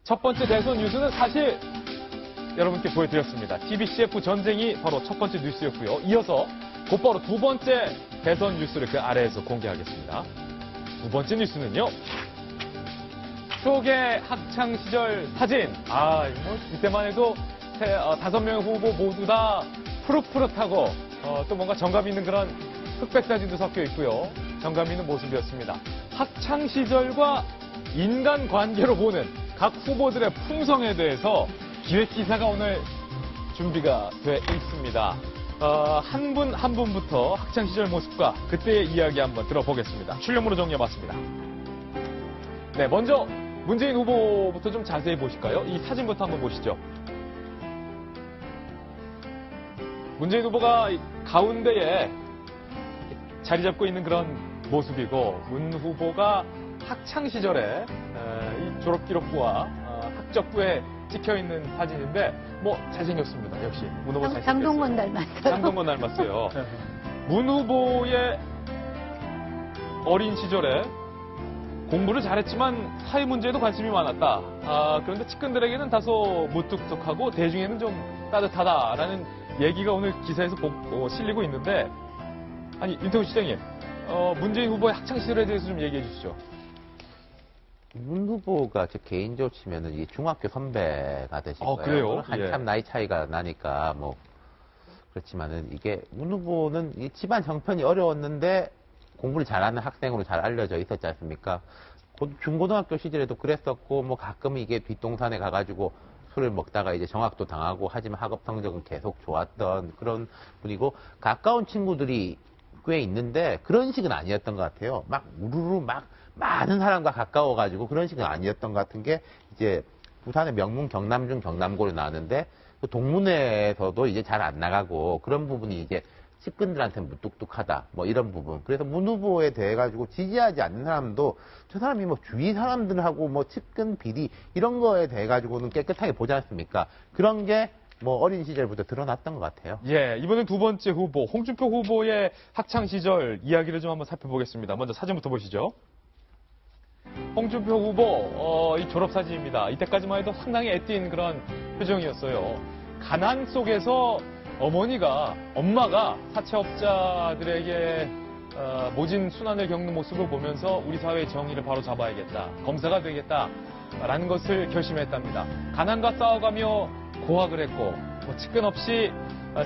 첫 번째 대선 뉴스는 사실 여러분께 보여드렸습니다. TBCF 전쟁이 바로 첫 번째 뉴스였고요. 이어서 곧바로 두 번째 대선 뉴스를 그 아래에서 공개하겠습니다. 두 번째 뉴스는요. 추억의 학창시절 사진. 이때만 해도 5명의 후보 모두 다 푸릇푸릇하고 또 뭔가 정감 있는 그런 흑백 사진도 섞여 있고요. 정감 있는 모습이었습니다. 학창시절과 인간관계로 보는 각 후보들의 품성에 대해서 기획기사가 오늘 준비가 돼 있습니다. 한 분 한 분부터 학창시절 모습과 그때의 이야기 한번 들어보겠습니다. 출연으로 정리해봤습니다. 네, 먼저 문재인 후보부터 좀 자세히 보실까요? 이 사진부터 한번 보시죠. 문재인 후보가 가운데에 자리 잡고 있는 그런 모습이고 문 후보가 학창시절에 이 졸업기록부와 학적부에 찍혀있는 사진인데 잘생겼습니다. 역시 문 후보 잘생겼어요. 장동건 닮았어요. 장동건 닮았어요. 문 후보의 어린 시절에 공부를 잘했지만 사회 문제에도 관심이 많았다. 그런데 측근들에게는 다소 무뚝뚝하고 대중에는 좀 따뜻하다라는 얘기가 오늘 기사에서 실리고 있는데 윤태호 시장님, 문재인 후보의 학창시절에 대해서 좀 얘기해 주시죠. 문 후보가 제 개인적으로 치면은 이게 중학교 선배가 되신 거예요. 그래요? 한참 나이 차이가 나니까 그렇지만은 이게 문 후보는 이 집안 형편이 어려웠는데 공부를 잘하는 학생으로 잘 알려져 있었지 않습니까? 중고등학교 시절에도 그랬었고 가끔 이게 뒷동산에 가가지고 술을 먹다가 이제 정학도 당하고 하지만 학업 성적은 계속 좋았던 그런 분이고 가까운 친구들이 꽤 있는데 그런 식은 아니었던 것 같아요. 우르르 많은 사람과 가까워가지고 그런 식은 아니었던 것 같은 게 이제 부산의 명문 경남중 경남고를 나왔는데 그 동문회에서도 이제 잘 안 나가고 그런 부분이 이제 측근들한테 무뚝뚝하다 이런 부분. 그래서 문 후보에 대해 가지고 지지하지 않는 사람도 저 사람이 주위 사람들하고 측근 비리 이런 거에 대해 가지고는 깨끗하게 보지 않습니까? 그런 게 어린 시절부터 드러났던 것 같아요. 예, 이번엔 두 번째 후보 홍준표 후보의 학창 시절 이야기를 좀 한번 살펴보겠습니다. 먼저 사진부터 보시죠. 홍준표 후보 이 졸업 사진입니다. 이때까지만 해도 상당히 애띤 그런 표정이었어요. 가난 속에서 엄마가 사채업자들에게 모진 순환을 겪는 모습을 보면서 우리 사회의 정의를 바로 잡아야겠다. 검사가 되겠다라는 것을 결심했답니다. 가난과 싸워가며 고학을 했고 측근 없이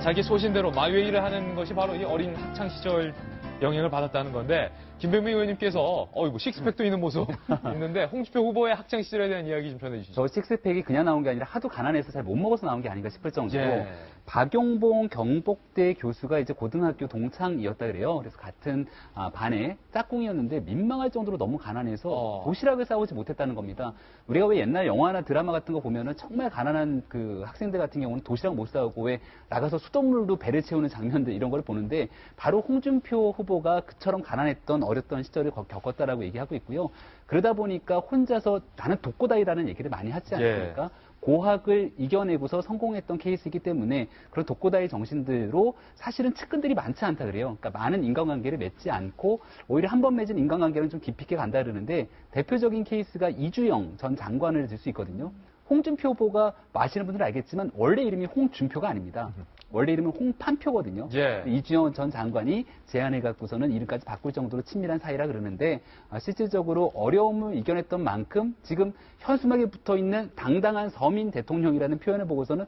자기 소신대로 마웨이를 하는 것이 바로 이 어린 학창 시절 영향을 받았다는 건데 김병민 의원님께서 식스팩도 있는 모습 있는데 홍준표 후보의 학창 시절에 대한 이야기 좀 전해주시죠. 저 식스팩이 그냥 나온 게 아니라 하도 가난해서 잘 못 먹어서 나온 게 아닌가 싶을 정도로 예. 박용봉 경복대 교수가 이제 고등학교 동창이었다 그래요. 그래서 같은 반에 짝꿍이었는데 민망할 정도로 너무 가난해서 도시락을 싸오지 못했다는 겁니다. 우리가 왜 옛날 영화나 드라마 같은 거 보면은 정말 가난한 그 학생들 같은 경우는 도시락 못 싸오고 왜 나가서 수돗물로 배를 채우는 장면들 이런 걸 보는데 바로 홍준표 후보가 그처럼 가난했던 어렸던 시절을 겪었다라고 얘기하고 있고요. 그러다 보니까 혼자서 나는 독고다이라는 얘기를 많이 하지 않습니까? 예. 고학을 이겨내고서 성공했던 케이스이기 때문에 그런 독고다이 정신대로 사실은 측근들이 많지 않다 그래요. 그러니까 많은 인간관계를 맺지 않고 오히려 한 번 맺은 인간관계는 좀 깊이 있게 간다 그러는데 대표적인 케이스가 이주영 전 장관을 들 수 있거든요. 홍준표 후보가 아시는 분들은 알겠지만 원래 이름이 홍준표가 아닙니다. 원래 이름은 홍판표거든요. 예. 이주영 전 장관이 제안을 갖고서는 이름까지 바꿀 정도로 친밀한 사이라 그러는데 실질적으로 어려움을 이겨냈던 만큼 지금 현수막에 붙어있는 당당한 서민 대통령이라는 표현을 보고서는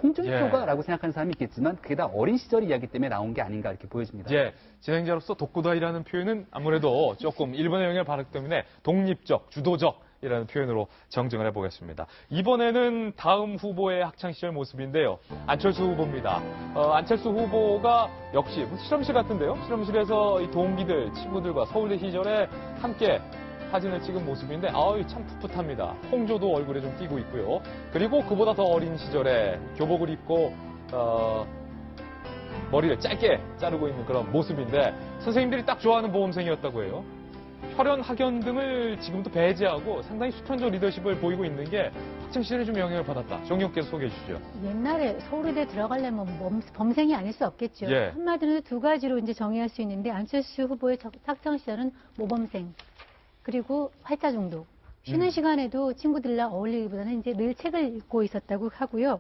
홍준표가라고 생각하는 사람이 있겠지만 그게 다 어린 시절 이야기 때문에 나온 게 아닌가 이렇게 보여집니다. 예, 진행자로서 독고다이라는 표현은 아무래도 조금 일본의 영향을 받았기 때문에 독립적, 주도적 이라는 표현으로 정정을 해보겠습니다. 이번에는 다음 후보의 학창시절 모습인데요. 안철수 후보입니다. 안철수 후보가 역시 실험실 같은데요. 실험실에서 이 동기들, 친구들과 서울대 시절에 함께 사진을 찍은 모습인데 참 풋풋합니다. 홍조도 얼굴에 좀 띄고 있고요. 그리고 그보다 더 어린 시절에 교복을 입고 머리를 짧게 자르고 있는 그런 모습인데 선생님들이 딱 좋아하는 모범생이었다고 해요. 혈연, 학연 등을 지금도 배제하고 상당히 수평적 리더십을 보이고 있는 게 학창시절에 좀 영향을 받았다. 정용께서 소개해 주시죠. 옛날에 서울대 들어가려면 범생이 아닐 수 없겠죠. 예. 한마디로 두 가지로 이제 정의할 수 있는데 안철수 후보의 학창시절은 모범생 그리고 활자 중독 쉬는 시간에도 친구들이랑 어울리기보다는 이제 늘 책을 읽고 있었다고 하고요.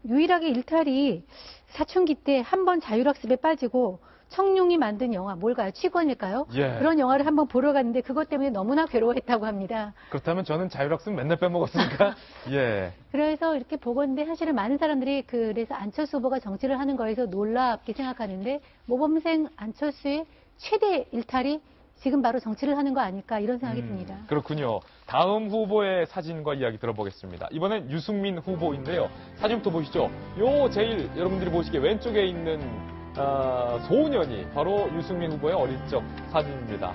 유일하게 일탈이 사춘기 때 한 번 자율학습에 빠지고 청룡이 만든 영화 뭘까요? 취권일까요? 예. 그런 영화를 한번 보러 갔는데 그것 때문에 너무나 괴로워했다고 합니다. 그렇다면 저는 자율학습 맨날 빼먹었으니까 예. 그래서 이렇게 보건데 사실은 많은 사람들이 그래서 안철수 후보가 정치를 하는 거에서 놀랍게 생각하는데 모범생 안철수의 최대 일탈이 지금 바로 정치를 하는 거 아닐까 이런 생각이 듭니다. 그렇군요. 다음 후보의 사진과 이야기 들어보겠습니다. 이번엔 유승민 후보인데요. 사진부터 보시죠. 요 제일 여러분들이 보시기에 왼쪽에 있는 소년이 바로 유승민 후보의 어릴 적 사진입니다.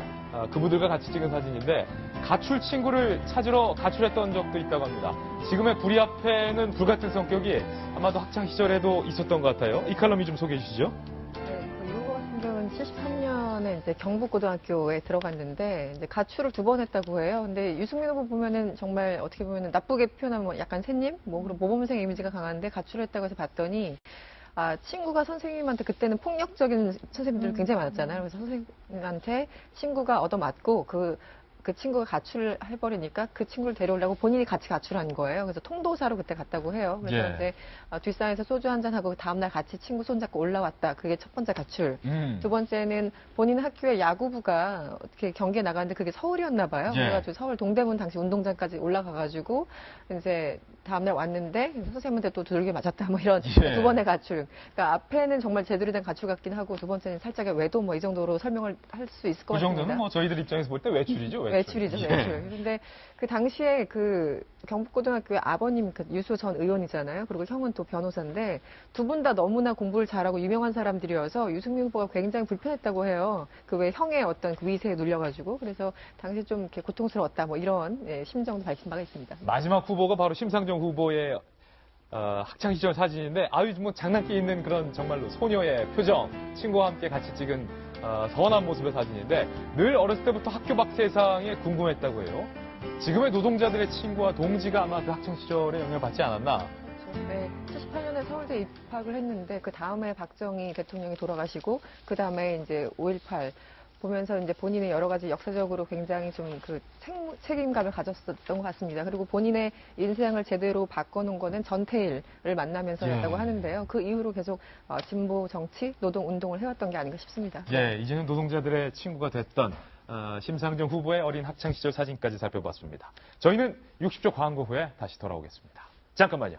그분들과 같이 찍은 사진인데 가출 친구를 찾으러 가출했던 적도 있다고 합니다. 지금의 불이 앞에는 불같은 성격이 아마도 학창 시절에도 있었던 것 같아요. 이 칼럼이 좀 소개해 주시죠. 이 후보 같은 경우는 73년에 이제 경북고등학교에 들어갔는데 이제 가출을 2번 했다고 해요. 근데 유승민 후보 보면은 정말 어떻게 보면은 나쁘게 표현하면 뭐 약간 샌님, 뭐 그런 모범생 이미지가 강한데 가출했다고 해서 봤더니 친구가 선생님한테 그때는 폭력적인 선생님들 굉장히 많았잖아요. 그래서 선생님한테 친구가 얻어맞고 그 친구가 가출을 해버리니까 그 친구를 데려오려고 본인이 같이 가출한 거예요. 그래서 통도사로 그때 갔다고 해요. 그래서 예. 이제 뒷산에서 소주 한잔하고 그 다음날 같이 친구 손잡고 올라왔다. 그게 첫 번째 가출. 2번째는 본인 학교의 야구부가 어떻게 경기에 나갔는데 그게 서울이었나 봐요. 예. 그래가지고 서울 동대문 당시 운동장까지 올라가가지고 이제 다음날 왔는데 선생님한테 또 두들겨 맞았다. 뭐 이런 예. 2번의 가출. 그러니까 앞에는 정말 제대로 된 가출 같긴 하고 2번째는 살짝의 외도 뭐 이 정도로 설명을 할 수 있을 것 그 같습니다. 정도는 뭐 저희들 입장에서 볼 때 외출이죠. 외출이죠, 예. 외출. 근데 그 당시에 그 경북고등학교의 아버님, 그 유수 전 의원이잖아요. 그리고 형은 또 변호사인데 두 분 다 너무나 공부를 잘하고 유명한 사람들이어서 유승민 후보가 굉장히 불편했다고 해요. 그 왜 형의 어떤 그 위세에 눌려가지고. 그래서 당시 좀 이렇게 고통스러웠다. 뭐 이런 심정도 밝힌 바가 있습니다. 마지막 후보가 바로 심상정 후보의 학창 시절 사진인데 아유 뭐 장난기 있는 그런 정말로 소녀의 표정, 친구와 함께 같이 찍은 선한 모습의 사진인데 늘 어렸을 때부터 학교 밖 세상에 궁금했다고 해요. 지금의 노동자들의 친구와 동지가 아마 그 학창 시절에 영향을 받지 않았나? 네, 78년에 서울대 입학을 했는데 그 다음에 박정희 대통령이 돌아가시고 그 다음에 이제 5.18 보면서 이제 본인의 여러 가지 역사적으로 굉장히 좀 그 책임감을 가졌었던 것 같습니다. 그리고 본인의 인생을 제대로 바꿔놓은 거는 전태일을 만나면서였다고 예. 하는데요. 그 이후로 계속 진보 정치, 노동 운동을 해왔던 게 아닌가 싶습니다. 예, 이제는 노동자들의 친구가 됐던 심상정 후보의 어린 학창 시절 사진까지 살펴봤습니다. 저희는 60초 광고 후에 다시 돌아오겠습니다. 잠깐만요.